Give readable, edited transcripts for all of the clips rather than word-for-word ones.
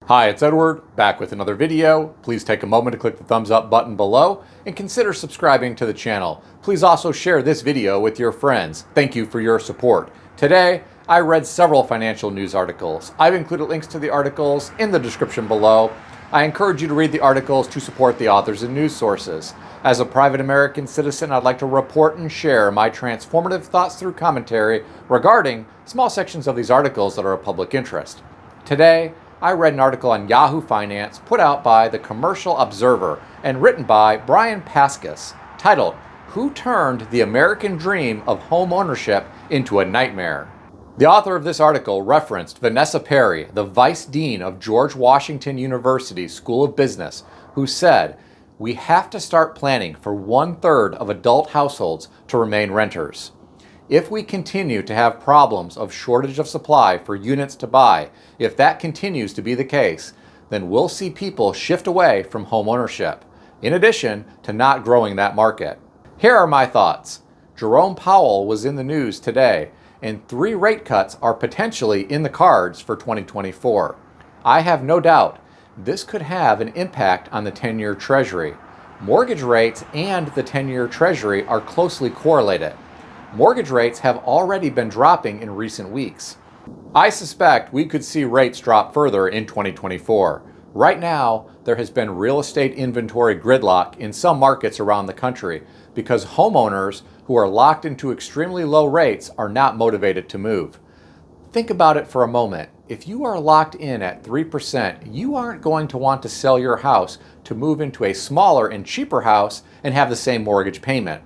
Hi, it's Edward, back with another video. Please take a moment to click the thumbs up button below and consider subscribing to the channel. Please also share this video with your friends. Thank you for your support. Today, I read several financial news articles. I've included links to the articles in the description below. I encourage you to read the articles to support the authors and news sources. As a private American citizen, I'd like to report and share my transformative thoughts through commentary regarding small sections of these articles that are of public interest. Today, I read an article on Yahoo Finance put out by the Commercial Observer and written by Brian Pascas, titled, "Who Turned the American Dream of Home Ownership into a Nightmare?" The author of this article referenced Vanessa Perry, the Vice Dean of George Washington University School of Business, who said, "We have to start planning for 1/3 of adult households to remain renters. If we continue to have problems of shortage of supply for units to buy, if that continues to be the case, then we'll see people shift away from home ownership, in addition to not growing that market." Here are my thoughts. Jerome Powell was in the news today, and 3 rate cuts are potentially in the cards for 2024. I have no doubt this could have an impact on the 10-year Treasury. Mortgage rates and the 10-year Treasury are closely correlated. Mortgage rates have already been dropping in recent weeks. I suspect we could see rates drop further in 2024. Right now, there has been real estate inventory gridlock in some markets around the country because homeowners who are locked into extremely low rates are not motivated to move. Think about it for a moment. If you are locked in at 3%, you aren't going to want to sell your house to move into a smaller and cheaper house and have the same mortgage payment.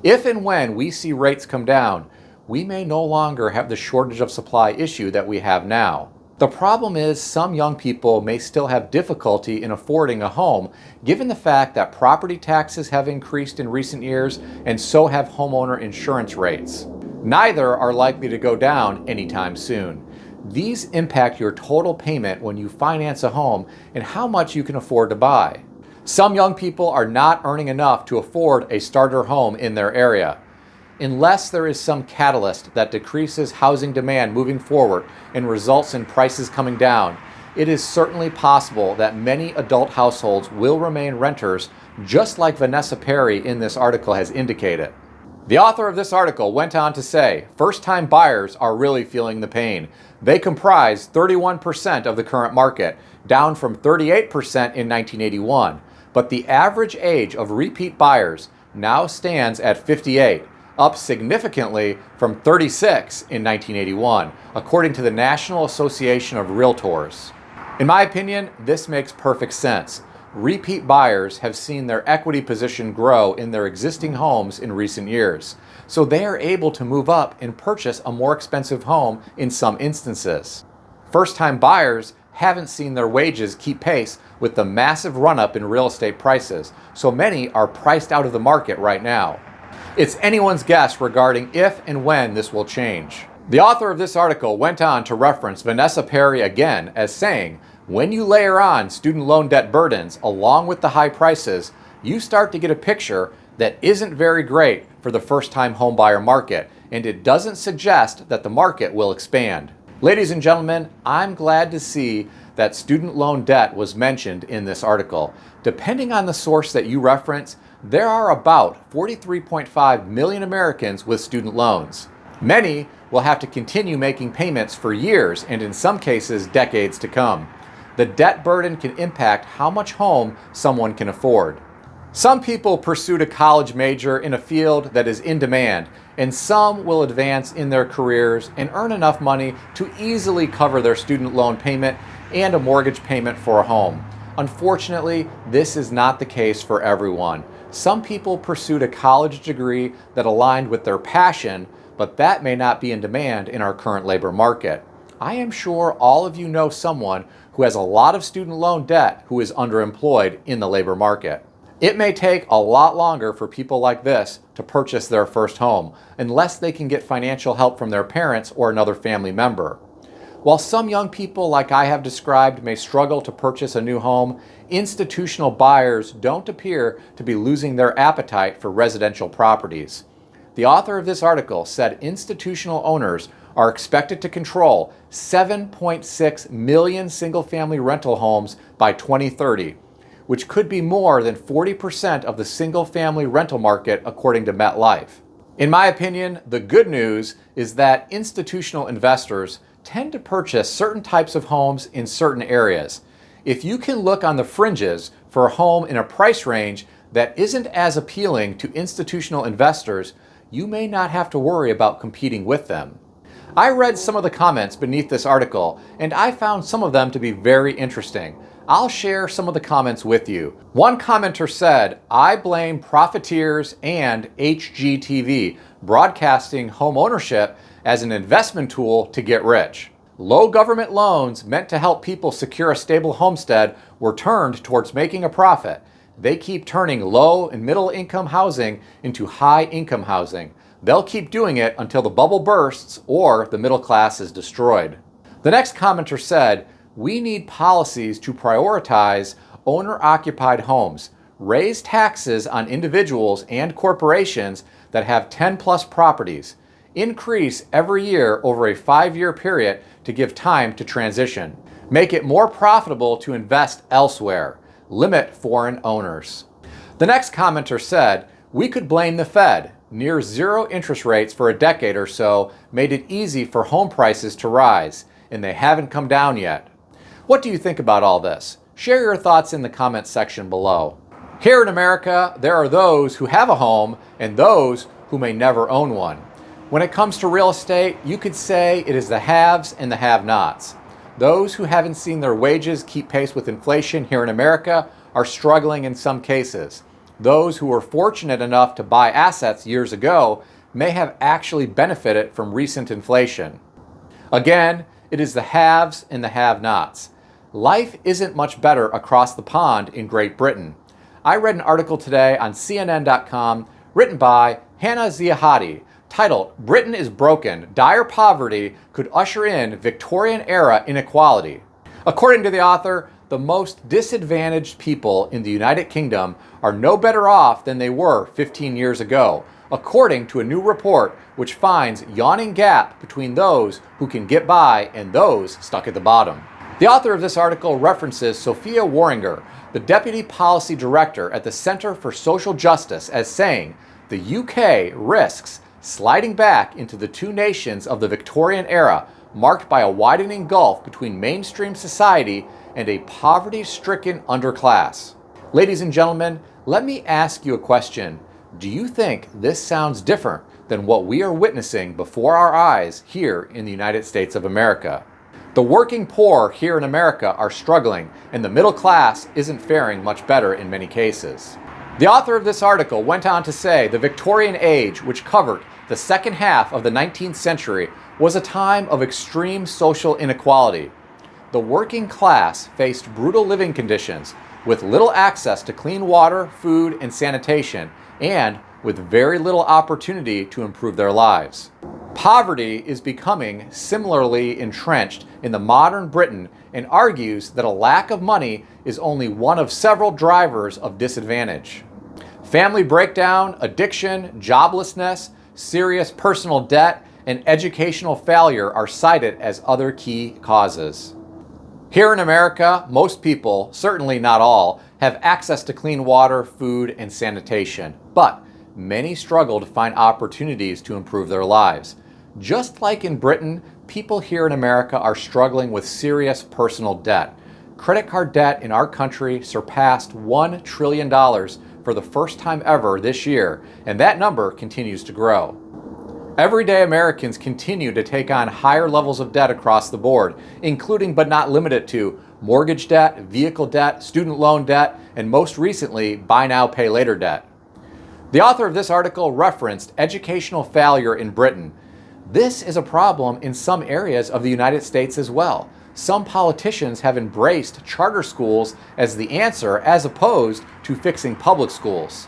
If and when we see rates come down, we may no longer have the shortage of supply issue that we have now. The problem is some young people may still have difficulty in affording a home, given the fact that property taxes have increased in recent years and so have homeowner insurance rates. Neither are likely to go down anytime soon. These impact your total payment when you finance a home and how much you can afford to buy. Some young people are not earning enough to afford a starter home in their area. Unless there is some catalyst that decreases housing demand moving forward and results in prices coming down, it is certainly possible that many adult households will remain renters, just like Vanessa Perry in this article has indicated. The author of this article went on to say, first-time buyers are really feeling the pain. They comprise 31% of the current market, down from 38% in 1981. But the average age of repeat buyers now stands at 58, up significantly from 36 in 1981, according to the National Association of Realtors. In my opinion, this makes perfect sense. Repeat buyers have seen their equity position grow in their existing homes in recent years, so they are able to move up and purchase a more expensive home in some instances. First-time buyers haven't seen their wages keep pace with the massive run-up in real estate prices, so many are priced out of the market right now. It's anyone's guess regarding if and when this will change. The author of this article went on to reference Vanessa Perry again as saying, when you layer on student loan debt burdens along with the high prices, you start to get a picture that isn't very great for the first-time homebuyer market, and it doesn't suggest that the market will expand. Ladies and gentlemen, I'm glad to see that student loan debt was mentioned in this article. Depending on the source that you reference, there are about 43.5 million Americans with student loans. Many will have to continue making payments for years and in some cases decades to come. The debt burden can impact how much home someone can afford. Some people pursued a college major in a field that is in demand, and some will advance in their careers and earn enough money to easily cover their student loan payment and a mortgage payment for a home. Unfortunately, this is not the case for everyone. Some people pursued a college degree that aligned with their passion, but that may not be in demand in our current labor market. I am sure all of you know someone who has a lot of student loan debt who is underemployed in the labor market. It may take a lot longer for people like this to purchase their first home, unless they can get financial help from their parents or another family member. While some young people, like I have described, may struggle to purchase a new home, institutional buyers don't appear to be losing their appetite for residential properties. The author of this article said institutional owners are expected to control 7.6 million single-family rental homes by 2030, which could be more than 40% of the single-family rental market according to MetLife. In my opinion, the good news is that institutional investors tend to purchase certain types of homes in certain areas. If you can look on the fringes for a home in a price range that isn't as appealing to institutional investors, you may not have to worry about competing with them. I read some of the comments beneath this article, and I found some of them to be very interesting. I'll share some of the comments with you. One commenter said, "I blame profiteers and HGTV broadcasting home ownership as an investment tool to get rich. Low government loans meant to help people secure a stable homestead were turned towards making a profit. They keep turning low and middle income housing into high income housing. They'll keep doing it until the bubble bursts or the middle class is destroyed." The next commenter said, "We need policies to prioritize owner-occupied homes, raise taxes on individuals and corporations that have 10 plus properties, increase every year over a 5-year period to give time to transition, make it more profitable to invest elsewhere, limit foreign owners." The next commenter said, "We could blame the Fed. Near zero interest rates for a decade or so made it easy for home prices to rise, and they haven't come down yet." What do you think about all this? Share your thoughts in the comments section below. Here in America, there are those who have a home and those who may never own one. When it comes to real estate, you could say it is the haves and the have-nots. Those who haven't seen their wages keep pace with inflation here in America are struggling in some cases. Those who were fortunate enough to buy assets years ago may have actually benefited from recent inflation. Again, it is the haves and the have-nots. Life isn't much better across the pond in Great Britain. I read an article today on CNN.com written by Hannah Ziahati titled, "Britain is Broken. Dire Poverty Could Usher in Victorian-Era Inequality." According to the author, the most disadvantaged people in the United Kingdom are no better off than they were 15 years ago, according to a new report which finds yawning gap between those who can get by and those stuck at the bottom. The author of this article references Sophia Warringer, the Deputy Policy Director at the Center for Social Justice, as saying, "The UK risks sliding back into the two nations of the Victorian era, marked by a widening gulf between mainstream society and a poverty-stricken underclass." Ladies and gentlemen, let me ask you a question. Do you think this sounds different than what we are witnessing before our eyes here in the United States of America? The working poor here in America are struggling, and the middle class isn't faring much better in many cases. The author of this article went on to say the Victorian age, which covered the second half of the 19th century, was a time of extreme social inequality. The working class faced brutal living conditions with little access to clean water, food, and sanitation, and with very little opportunity to improve their lives. Poverty is becoming similarly entrenched in the modern Britain and argues that a lack of money is only one of several drivers of disadvantage. Family breakdown, addiction, joblessness, serious personal debt, and educational failure are cited as other key causes. Here in America, most people, certainly not all, have access to clean water, food, and sanitation, but many struggle to find opportunities to improve their lives. Just like in Britain, people here in America are struggling with serious personal debt. Credit card debt in our country surpassed $1 trillion for the first time ever this year, and that number continues to grow. Everyday Americans continue to take on higher levels of debt across the board, including but not limited to mortgage debt, vehicle debt, student loan debt, and most recently, buy now, pay later debt. The author of this article referenced educational failure in Britain. This is a problem in some areas of the United States as well. Some politicians have embraced charter schools as the answer as opposed to fixing public schools.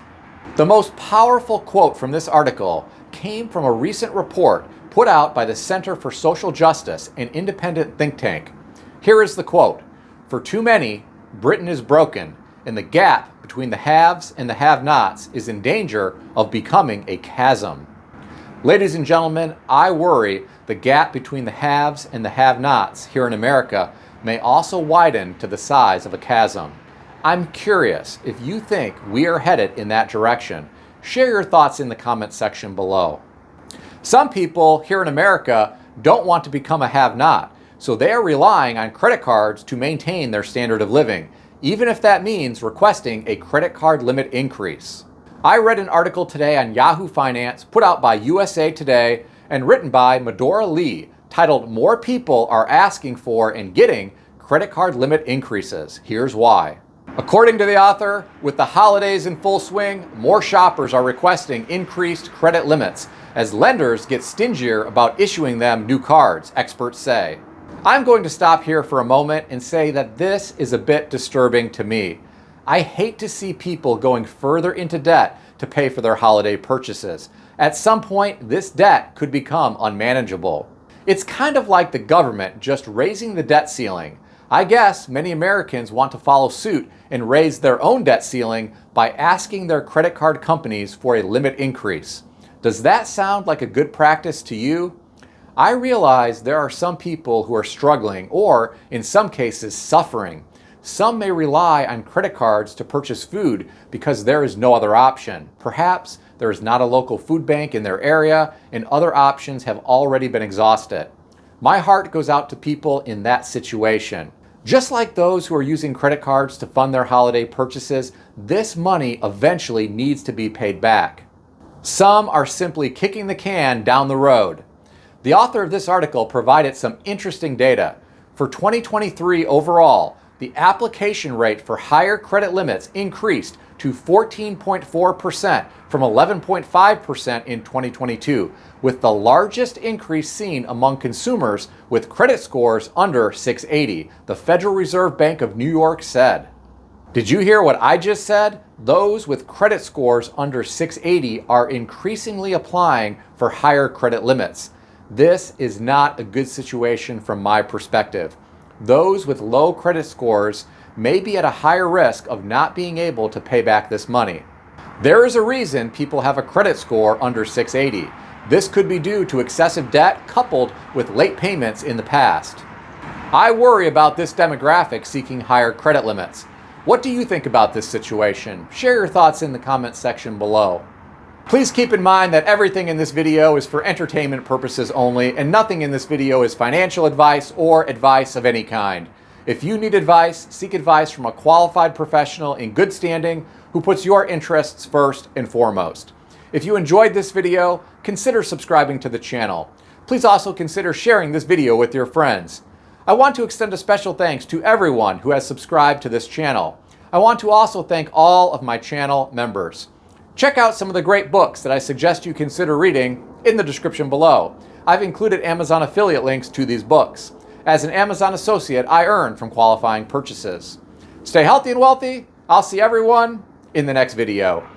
The most powerful quote from this article came from a recent report put out by the Center for Social Justice, an independent think tank. Here is the quote: "For too many, Britain is broken, and the gap between the haves and the have-nots is in danger of becoming a chasm." Ladies and gentlemen, I worry the gap between the haves and the have-nots here in America may also widen to the size of a chasm. I'm curious if you think we are headed in that direction. Share your thoughts in the comment section below. Some people here in America don't want to become a have-not, so they are relying on credit cards to maintain their standard of living, even if that means requesting a credit card limit increase. I read an article today on Yahoo Finance put out by USA Today and written by Medora Lee titled "More People Are Asking for and Getting Credit Card Limit Increases. Here's Why." According to the author, with the holidays in full swing, more shoppers are requesting increased credit limits as lenders get stingier about issuing them new cards, experts say. I'm going to stop here for a moment and say that this is a bit disturbing to me. I hate to see people going further into debt to pay for their holiday purchases. At some point, this debt could become unmanageable. It's kind of like the government just raising the debt ceiling. I guess many Americans want to follow suit and raise their own debt ceiling by asking their credit card companies for a limit increase. Does that sound like a good practice to you? I realize there are some people who are struggling or, in some cases, suffering. Some may rely on credit cards to purchase food because there is no other option. Perhaps there is not a local food bank in their area and other options have already been exhausted. My heart goes out to people in that situation. Just like those who are using credit cards to fund their holiday purchases, this money eventually needs to be paid back. Some are simply kicking the can down the road. The author of this article provided some interesting data. For 2023 overall, the application rate for higher credit limits increased to 14.4% from 11.5% in 2022, with the largest increase seen among consumers with credit scores under 680, the Federal Reserve Bank of New York said. Did you hear what I just said? Those with credit scores under 680 are increasingly applying for higher credit limits. This is not a good situation from my perspective. Those with low credit scores may be at a higher risk of not being able to pay back this money. There is a reason people have a credit score under 680. This could be due to excessive debt coupled with late payments in the past. I worry about this demographic seeking higher credit limits. What do you think about this situation? Share your thoughts in the comment section below. Please keep in mind that everything in this video is for entertainment purposes only, and nothing in this video is financial advice or advice of any kind. If you need advice, seek advice from a qualified professional in good standing who puts your interests first and foremost. If you enjoyed this video, consider subscribing to the channel. Please also consider sharing this video with your friends. I want to extend a special thanks to everyone who has subscribed to this channel. I want to also thank all of my channel members. Check out some of the great books that I suggest you consider reading in the description below. I've included Amazon affiliate links to these books. As an Amazon associate, I earn from qualifying purchases. Stay healthy and wealthy. I'll see everyone in the next video.